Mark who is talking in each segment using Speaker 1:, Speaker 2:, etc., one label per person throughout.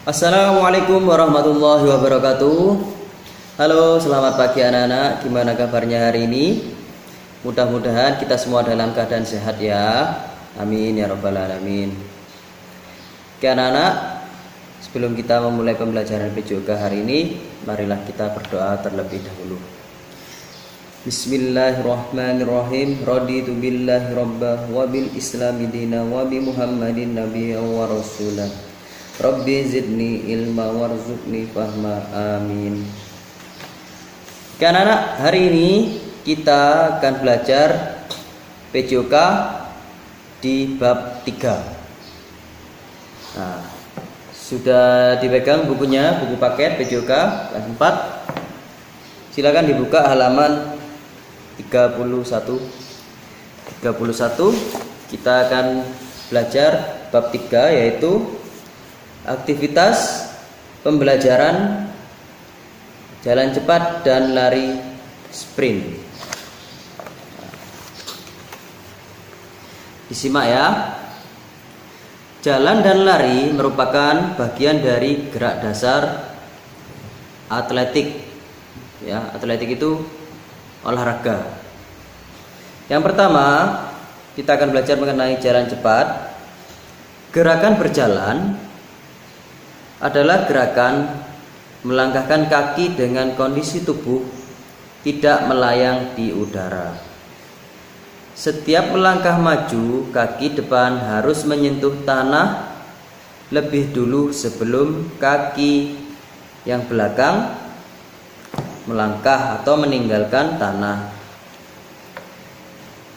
Speaker 1: Assalamualaikum warahmatullahi wabarakatuh. Halo, selamat pagi anak-anak. Gimana kabarnya hari ini? Mudah-mudahan kita semua dalam keadaan sehat ya. Amin ya rabbal alamin. Oke anak-anak, sebelum kita memulai pembelajaran PJOK hari ini, marilah kita berdoa terlebih dahulu. Bismillahirrahmanirrahim. Raditu billahi rabbah wa bil islami dina wa bi Muhammadin nabiyyan wa rasulah. Rabbi zidni ilma warzuqni fahma, amin. Oke anak-anak, hari ini kita akan belajar PJOK di bab 3. Nah, sudah dipegang bukunya, buku paket PJOK kelas 4. Silakan dibuka halaman 31. Kita akan belajar bab 3, yaitu aktivitas pembelajaran jalan cepat dan lari sprint. Disimak ya. Jalan dan lari merupakan bagian dari gerak dasar atletik. Ya, atletik itu olahraga. Yang pertama, kita akan belajar mengenai jalan cepat. Gerakan berjalan adalah gerakan melangkahkan kaki dengan kondisi tubuh tidak melayang di udara. Setiap melangkah maju, kaki depan harus menyentuh tanah lebih dulu sebelum kaki yang belakang melangkah atau meninggalkan tanah.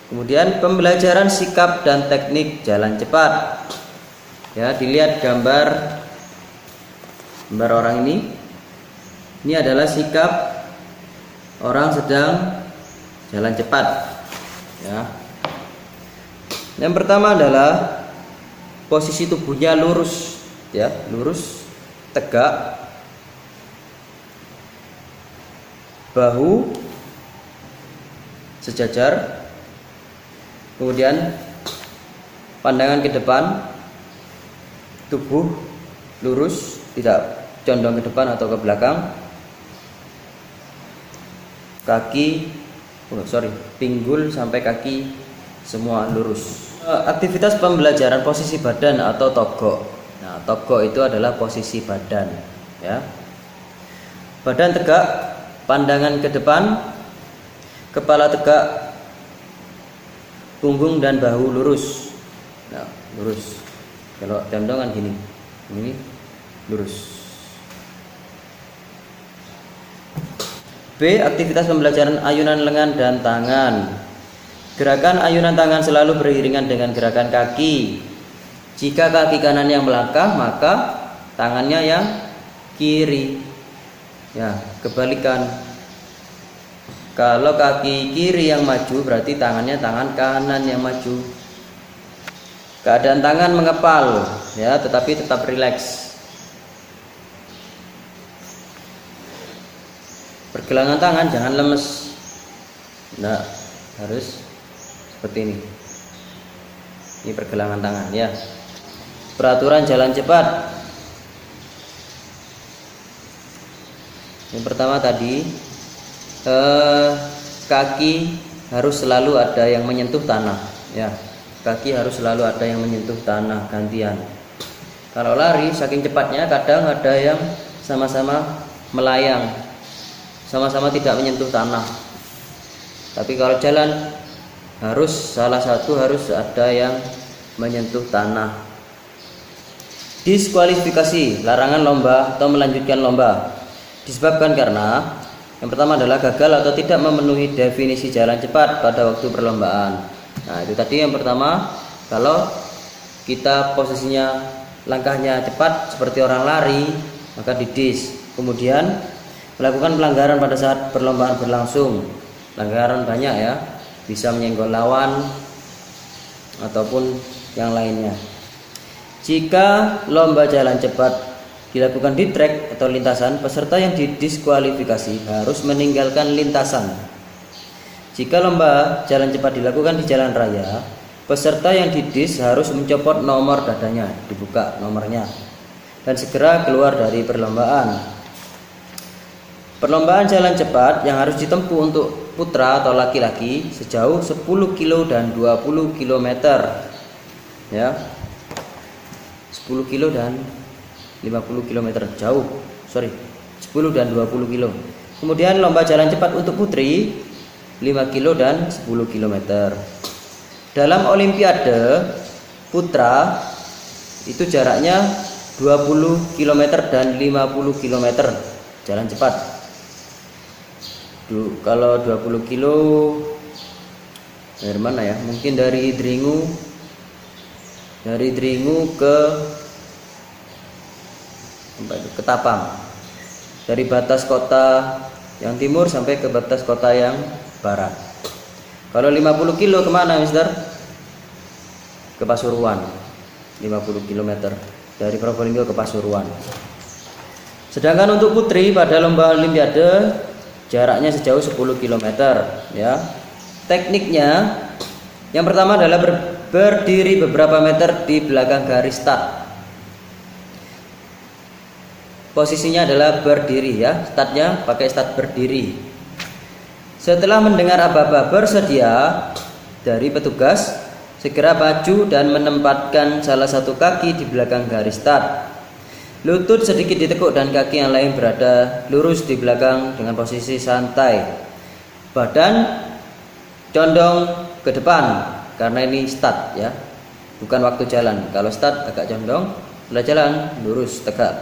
Speaker 1: Kemudian pembelajaran sikap dan teknik jalan cepat. Ya, dilihat gambar orang ini. Ini adalah sikap orang sedang jalan cepat. Ya. Yang pertama adalah posisi tubuhnya lurus, ya, lurus, tegak, bahu sejajar, kemudian pandangan ke depan, tubuh lurus, tidak condong ke depan atau ke belakang, kaki, pinggul sampai kaki semua lurus. Aktivitas pembelajaran posisi badan atau togok. Nah, togok itu adalah posisi badan, ya. Badan tegak, pandangan ke depan, kepala tegak, punggung dan bahu lurus. Nah, lurus. Kalau condongan gini, ini lurus. B. Aktivitas pembelajaran ayunan lengan dan tangan. Gerakan ayunan tangan selalu beriringan dengan gerakan kaki. Jika kaki kanan yang melangkah, maka tangannya yang kiri. Ya, kebalikan. Kalau kaki kiri yang maju, berarti tangannya tangan kanan yang maju. Keadaan tangan mengepal, ya, tetapi tetap rileks. Pergelangan tangan jangan lemes. Nah, harus seperti ini. Ini pergelangan tangan, ya. Peraturan jalan cepat. Yang pertama tadi, kaki harus selalu ada yang menyentuh tanah, ya. Kaki harus selalu ada yang menyentuh tanah, gantian. Kalau lari saking cepatnya, kadang ada yang sama-sama melayang, sama-sama tidak menyentuh tanah. Tapi kalau jalan, harus salah satu harus ada yang menyentuh tanah. Diskualifikasi, larangan lomba atau melanjutkan lomba, disebabkan karena yang pertama adalah gagal atau tidak memenuhi definisi jalan cepat pada waktu perlombaan. Nah, itu tadi yang pertama. Kalau kita posisinya langkahnya cepat seperti orang lari, maka didis. Kemudian melakukan pelanggaran pada saat perlombaan berlangsung. Pelanggaran banyak ya, bisa menyenggol lawan ataupun yang lainnya. Jika lomba jalan cepat dilakukan di trek atau lintasan, peserta yang didiskualifikasi harus meninggalkan lintasan. Jika lomba jalan cepat dilakukan di jalan raya, peserta yang didis harus mencopot nomor dadanya, dibuka nomornya. dan segera keluar dari perlombaan. Perlombaan jalan cepat yang harus ditempuh untuk putra atau laki-laki sejauh 10 kilo dan 20 km. Ya. 10 kilo dan 50 km jauh. 10 dan 20 kilo. Kemudian lomba jalan cepat untuk putri 5 kilo dan 10 km. Dalam olimpiade putra itu jaraknya 20 km dan 50 km jalan cepat. Kalau 20 kilo dari mana ya? Mungkin dari Dringu ke Ketapang. Dari batas kota yang timur sampai ke batas kota yang barat. Kalau 50 kilo kemana, Mister? Ke Pasuruan. 50 km dari Probolinggo ke Pasuruan. Sedangkan untuk putri pada lomba olimpiade jaraknya sejauh 10 km, ya. Tekniknya yang pertama adalah berdiri beberapa meter di belakang garis start. Posisinya adalah berdiri, ya. Startnya pakai start berdiri. Setelah mendengar aba-aba bersedia dari petugas, segera maju dan menempatkan salah satu kaki di belakang garis start. Lutut sedikit ditekuk dan kaki yang lain berada lurus di belakang dengan posisi santai. Badan condong ke depan karena ini start, ya. Bukan waktu jalan. Kalau start agak condong, setelah jalan lurus tegak.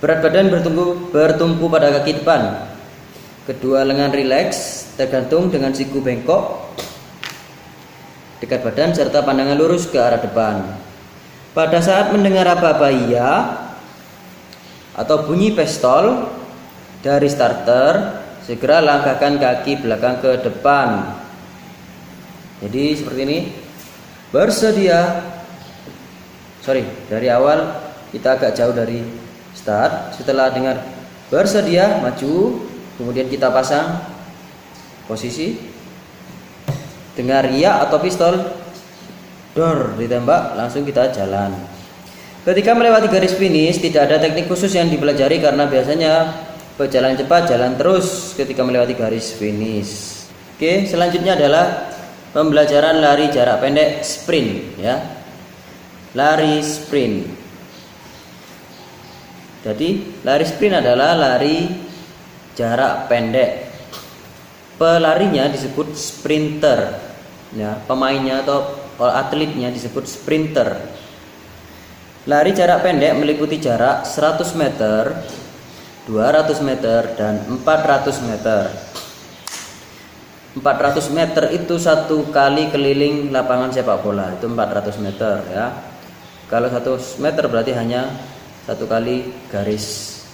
Speaker 1: Berat badan bertumpu pada kaki depan. Kedua lengan rileks tergantung dengan siku bengkok dekat badan serta pandangan lurus ke arah depan. Pada saat mendengar aba-aba iya atau bunyi pistol dari starter, segera langkahkan kaki belakang ke depan. Jadi seperti ini. Bersedia. Dari awal kita agak jauh dari start. Setelah dengar bersedia, maju. Kemudian kita pasang posisi. Dengar iya atau pistol, dor ditembak, langsung kita jalan. Ketika melewati garis finish, tidak ada teknik khusus yang dipelajari karena biasanya berjalan cepat, jalan terus ketika melewati garis finish. Oke, selanjutnya adalah pembelajaran lari jarak pendek sprint, ya. Lari sprint. Jadi, lari sprint adalah lari jarak pendek. Pelarinya disebut sprinter, ya. Pemainnya atau atletnya disebut sprinter. Lari jarak pendek meliputi jarak 100 meter, 200 meter, dan 400 meter. 400 meter itu satu kali keliling lapangan sepak bola, itu 400 meter, ya. Kalau 100 meter berarti hanya satu kali garis,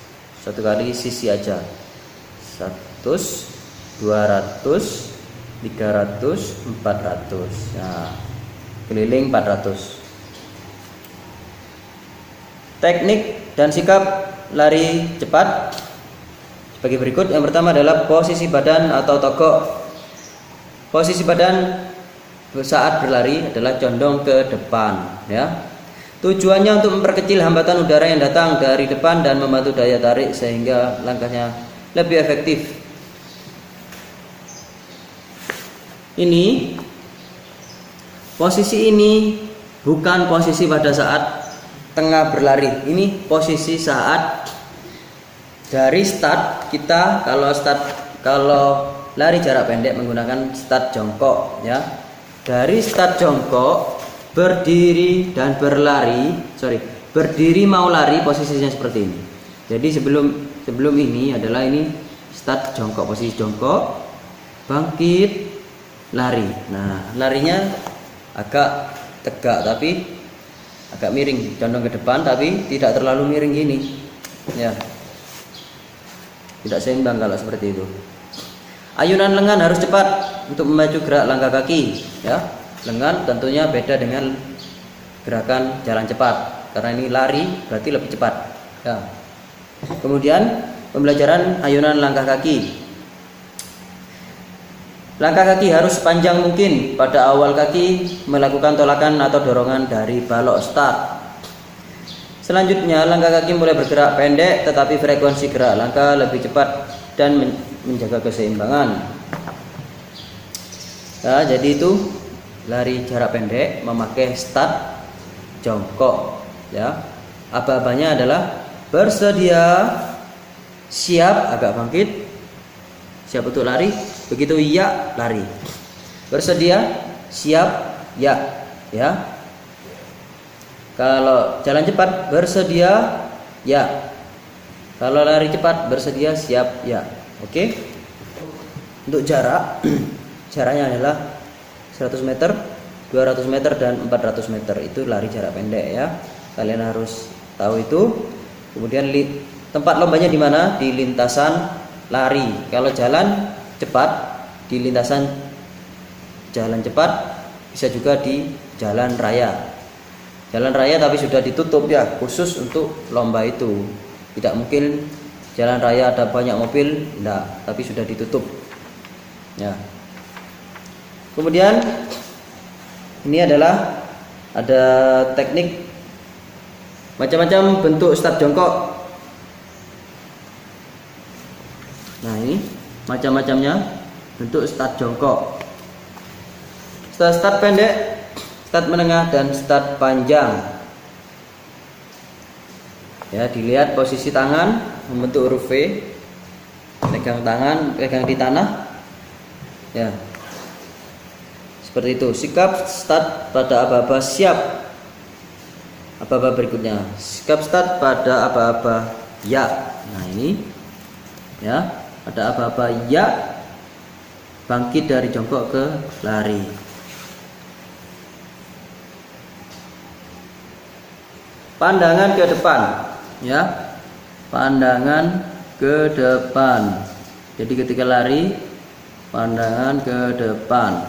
Speaker 1: satu kali sisi aja. 100, 200, 300, 400. Nah, keliling 400. Teknik dan sikap lari cepat sebagai berikut. Yang pertama adalah posisi badan atau togok. Posisi badan saat berlari adalah condong ke depan, ya. Tujuannya untuk memperkecil hambatan udara yang datang dari depan dan membantu daya tarik sehingga langkahnya lebih efektif. Ini posisi ini bukan posisi pada saat tengah berlari. Ini posisi saat dari start kita. Kalau lari jarak pendek menggunakan start jongkok, ya. Dari start jongkok berdiri dan berlari, berdiri mau lari posisinya seperti ini. Jadi sebelum ini adalah ini start jongkok, posisi jongkok, bangkit, lari. Nah, larinya agak tegak tapi agak miring, condong ke depan tapi tidak terlalu miring gini, ya. Tidak seimbang kalau seperti itu. Ayunan lengan harus cepat untuk memacu gerak langkah kaki, ya. Lengan tentunya beda dengan gerakan jalan cepat karena ini lari berarti lebih cepat, ya. Kemudian pembelajaran ayunan langkah kaki. Langkah kaki harus sepanjang mungkin. Pada awal kaki melakukan tolakan atau dorongan dari balok start. Selanjutnya, langkah kaki mulai bergerak pendek tetapi frekuensi gerak langkah lebih cepat dan menjaga keseimbangan. Nah, jadi itu lari jarak pendek memakai start jongkok ya. Aba-abanya adalah bersedia, siap, agak bangkit, siap untuk lari, begitu ya lari. Bersedia, siap, ya. Kalau jalan cepat bersedia, ya. Kalau lari cepat bersedia, siap, ya. Oke. Untuk jarak, jaraknya adalah 100 meter, 200 meter dan 400 meter. Itu lari jarak pendek ya. Kalian harus tahu itu. Kemudian tempat lombanya di mana? Di lintasan lari. Kalau jalan cepat di lintasan jalan cepat, bisa juga di jalan raya. Jalan raya tapi sudah ditutup ya, khusus untuk lomba itu. Tidak mungkin jalan raya ada banyak mobil, enggak, tapi sudah ditutup. Ya. Kemudian ini adalah ada teknik macam-macam bentuk start jongkok. Nah, ini macam-macamnya bentuk start jongkok. Start pendek, start menengah dan start panjang. Ya, dilihat posisi tangan membentuk huruf V. Pegang tangan, pegang di tanah. Ya. Seperti itu. Sikap start pada aba-aba siap. Aba-aba berikutnya. Sikap start pada aba-aba ya. Nah, ini ya, pada aba-aba ya bangkit dari jongkok ke lari. Pandangan ke depan, ya, pandangan ke depan. Jadi ketika lari, pandangan ke depan.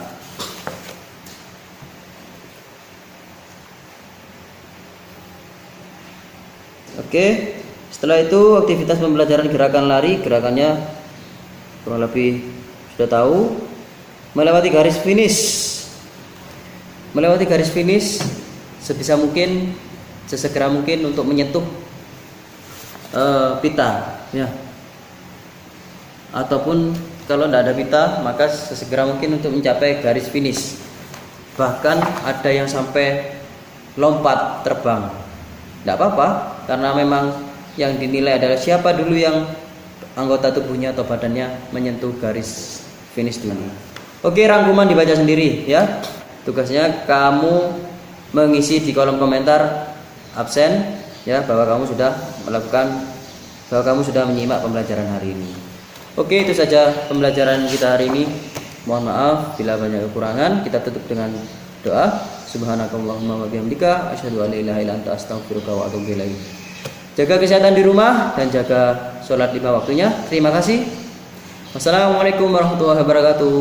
Speaker 1: Oke, setelah itu aktivitas pembelajaran gerakan lari, gerakannya kurang lebih sudah tahu. Melewati garis finish, melewati garis finish sebisa mungkin, sesegera mungkin untuk menyentuh pita ya, ataupun kalau tidak ada pita maka sesegera mungkin untuk mencapai garis finish. Bahkan ada yang sampai lompat terbang, tidak apa-apa, karena memang yang dinilai adalah siapa dulu yang anggota tubuhnya atau badannya menyentuh garis finish dulu. Oke, rangkuman dibaca sendiri ya. Tugasnya kamu mengisi di kolom komentar absen ya, bahwa kamu sudah melakukan, bahwa kamu sudah menyimak pembelajaran hari ini. Oke, itu saja pembelajaran kita hari ini. Mohon maaf bila banyak kekurangan. Kita tutup dengan doa. Subhanakallahumma wa bihamdika asyhadu an la ilaha illa anta astaghfiruka wa atubu ilaik. Jaga kesehatan di rumah dan jaga sholat 5 waktunya. Terima kasih. Wassalamualaikum warahmatullahi wabarakatuh.